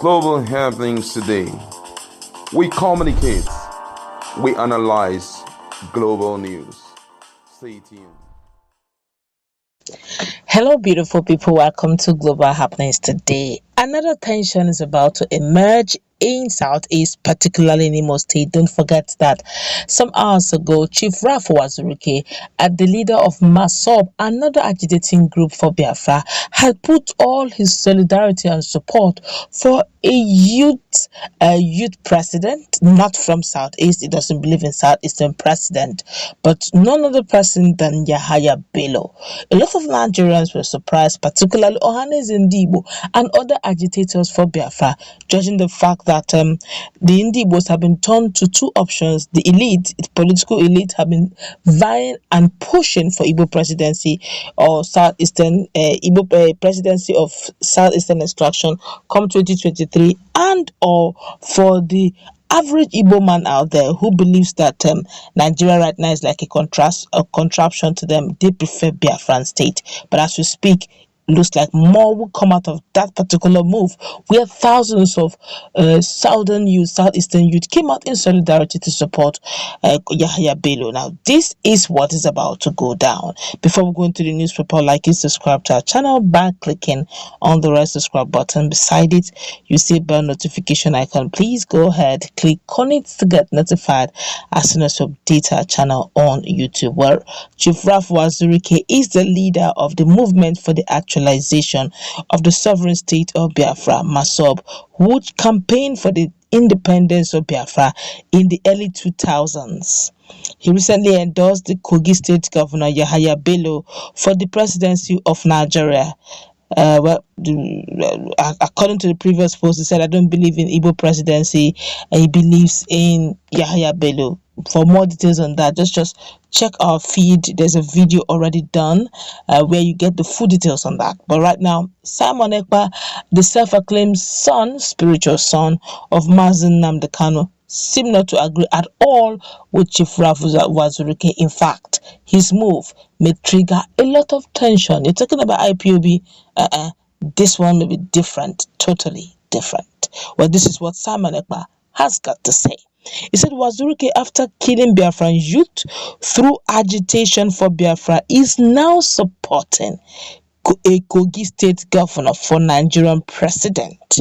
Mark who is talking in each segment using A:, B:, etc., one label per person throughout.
A: global happenings today. We communicate, we analyze global news. Stay tuned.
B: Hello, beautiful people. Welcome to Global Happenings today. Another tension is about to emerge in Southeast, particularly in Imo State. Don't forget that some hours ago, Chief Uwazurike, the leader of MASSOB, another agitating group for Biafra, had put all his solidarity and support for a youth president, not from Southeast. He doesn't believe in Southeastern president, but none other person than Yahaya Bello. A lot of Nigerians were surprised, particularly Ohanes Igbo and other agitators for Biafra, judging the fact that the Igbos have been turned to two options. The elite, the political elite, have been vying and pushing for Igbo presidency or Southeastern Igbo presidency of Southeastern extraction come 2023, and or for the average Igbo man out there who believes that Nigeria right now is like a contraption to them. They prefer Biafran state. But as we speak, looks like more will come out of that particular move, where thousands of southeastern youth came out in solidarity to support Yahya Bello. Now, this is what is about to go down. Before we go into the newspaper, like and subscribe to our channel by clicking on the red subscribe button. Beside it, you see bell notification icon. Please go ahead, click on it to get notified as soon as we update our channel on YouTube. Where Chief Uwazurike is the leader of the movement for the actualization of the sovereign state of Biafra, MASSOB, which campaigned for the independence of Biafra in the early 2000s. He recently endorsed the Kogi State Governor Yahaya Bello for the presidency of Nigeria. According to the previous post, he said, "I don't believe in Igbo presidency," and he believes in Yahaya Bello. For more details on that, just check our feed. There's a video already done where you get the full details on that. But right now, Simon Ekpa, the self-acclaimed spiritual son of Nnamdi Kanu, seemed not to agree at all with Chief Uwazurike. In fact, his move may trigger a lot of tension. You're talking about IPOB. This one may be different, totally different. Well, this is what Simon Ekpa has got to say. He said Uwazurike, after killing Biafran youth through agitation for Biafra, is now supporting a Kogi State governor for Nigerian president,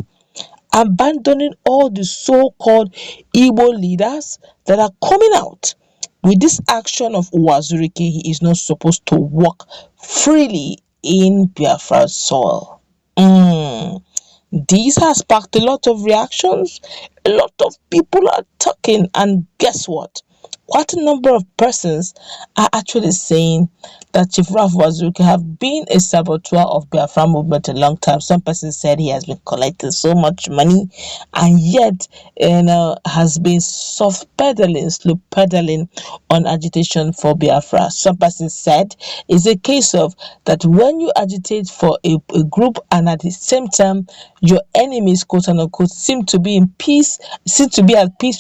B: abandoning all the so-called Igbo leaders that are coming out. With this action of Uwazurike, he is not supposed to walk freely in Biafra's soil. This has sparked a lot of reactions. A lot of people are talking, and guess what? Quite a number of persons are actually saying that Chief Uwazurike have been a saboteur of Biafra movement a long time. Some persons said he has been collecting so much money and yet has been soft pedaling, slow pedaling on agitation for Biafra. Some persons said it's a case of that when you agitate for a group and at the same time your enemies, quote unquote, seem to be at peace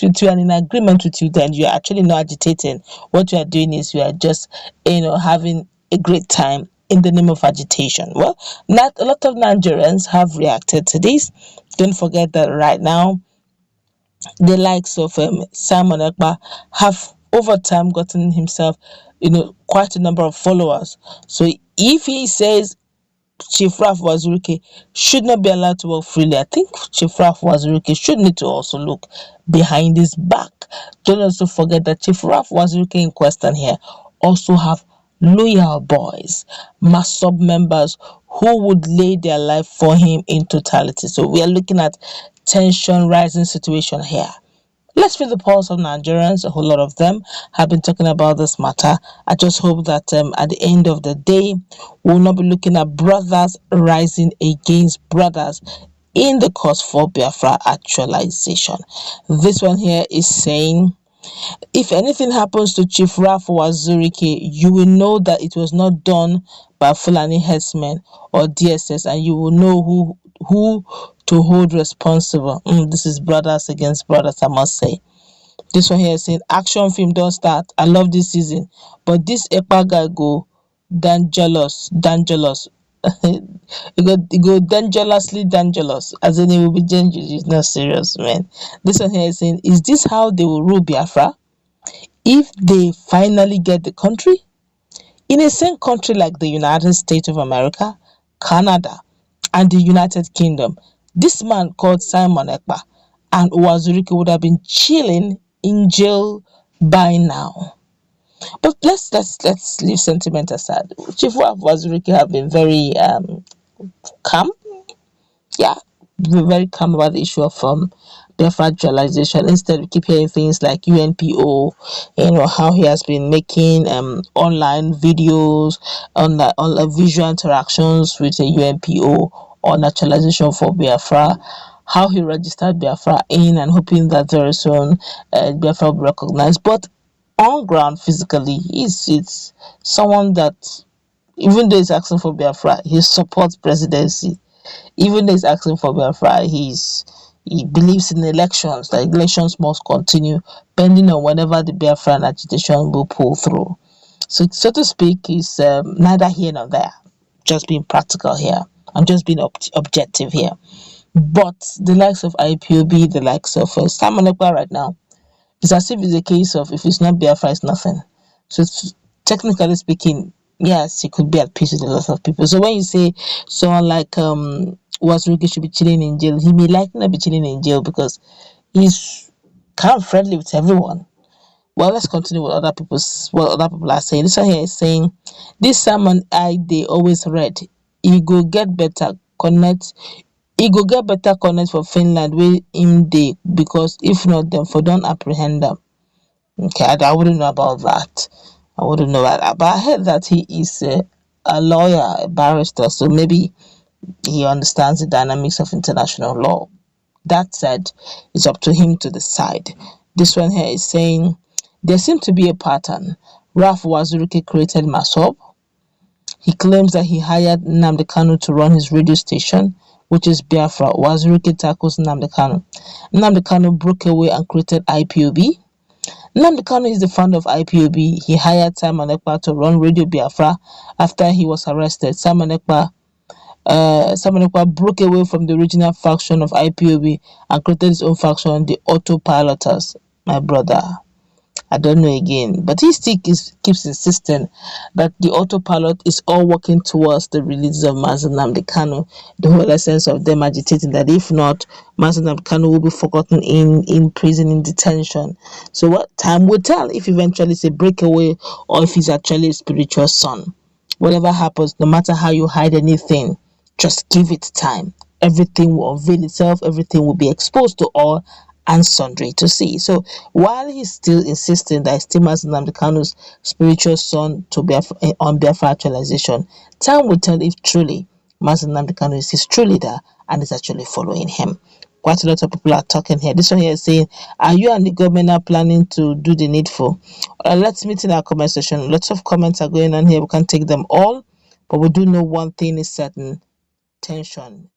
B: with you and in agreement with you, then you are actually not agitating. What you are doing is you are just having a great time in the name of agitation. Well, not a lot of Nigerians have reacted to this. Don't forget that right now the likes of Simon Ekpa have over time gotten himself quite a number of followers. So if he says Chief Uwazurike should not be allowed to work freely, I think Chief Uwazurike should need to also look behind his back. Don't also forget that Chief Uwazurike in question here also have loyal boys, MASSOB members who would lay their life for him in totality. So we are looking at tension rising situation here. Let's feel the pulse of Nigerians. A whole lot of them have been talking about this matter. I just hope that at the end of the day, we'll not be looking at brothers rising against brothers in the cause for Biafra actualization. This one here is saying, if anything happens to Chief Uwazurike, you will know that it was not done by Fulani herdsmen or DSS, and you will know who to hold responsible. This is brothers against brothers, I must say. This one here is saying, action film don't start. I love this season, but this Ekpa guy go dangerous. It go dangerously dangerous, as in it will be dangerous. It's not serious, man. This one here is saying, is this how they will rule Biafra if they finally get the country? In a same country like the United States of America, Canada, and the United Kingdom, this man called Simon Ekpa and Uwazurike would have been chilling in jail by now. But let's leave sentiment aside. Chief Uwazurike have been very calm. Yeah, we're very calm about the issue of their fragilization. Instead, we keep hearing things like UNPO, how he has been making online videos on visual interactions with the UNPO on naturalization for Biafra, how he registered Biafra in and hoping that very soon Biafra will be recognized. But on ground, physically, it's someone that, even though he's asking for Biafra, he supports presidency. Even though he's asking for Biafra, he believes in elections, that elections must continue pending on whenever the Biafran agitation will pull through. So to speak, is neither here nor there. Just being practical here. I'm just being objective here. But the likes of IPOB, the likes of Simon Ekpa right now, it's as if it's a case of, if it's not Biafra, it's nothing. So technically speaking, yes, he could be at peace with a lot of people. So when you say someone like Uwazurike should be chilling in jail, he may likely not be chilling in jail because he's kind of friendly with everyone. Well, let's continue with what other people are saying. This one here is saying, this sermon they always read, he go get better connect, for Finland where him dey, because if not, them for don't apprehend them. Okay, I wouldn't know about that. I wouldn't know about that. But I heard that he is a lawyer, a barrister, so maybe he understands the dynamics of international law. That said, it's up to him to decide. This one here is saying, there seems to be a pattern. Ralph Uwazuruike created MASSOB. He claims that he hired Nnamdi Kanu to run his radio station, which is Biafra. Uwazurike tackles Nnamdi Kanu. Nnamdi Kanu broke away and created IPOB. Nnamdi Kanu is the founder of IPOB. He hired Simon Ekpa to run Radio Biafra after he was arrested. Simon Ekpa broke away from the original faction of IPOB and created his own faction, the Autopiloters. My brother, I don't know again, but he still keeps insisting that the autopilot is all working towards the release of Mazi Nnamdi Kanu. The whole essence of them agitating that if not, Mazi Nnamdi Kanu will be forgotten in prison, in detention. So what time will tell if eventually it's a breakaway or if he's actually a spiritual son. Whatever happens, no matter how you hide anything, just give it time. Everything will unveil itself, everything will be exposed to all and sundry to see. So while he's still insisting that still Mazi Nnamdi Kanu's spiritual son to on Biafra actualization, time will tell if truly Mazi Nnamdi Kanu is his true leader and is actually following him. Quite a lot of people are talking here. This one here is saying, are you and the government are planning to do the needful? Let's meet in our comment section. Lots of comments are going on here. We can't take them all, but we do know one thing is certain: tension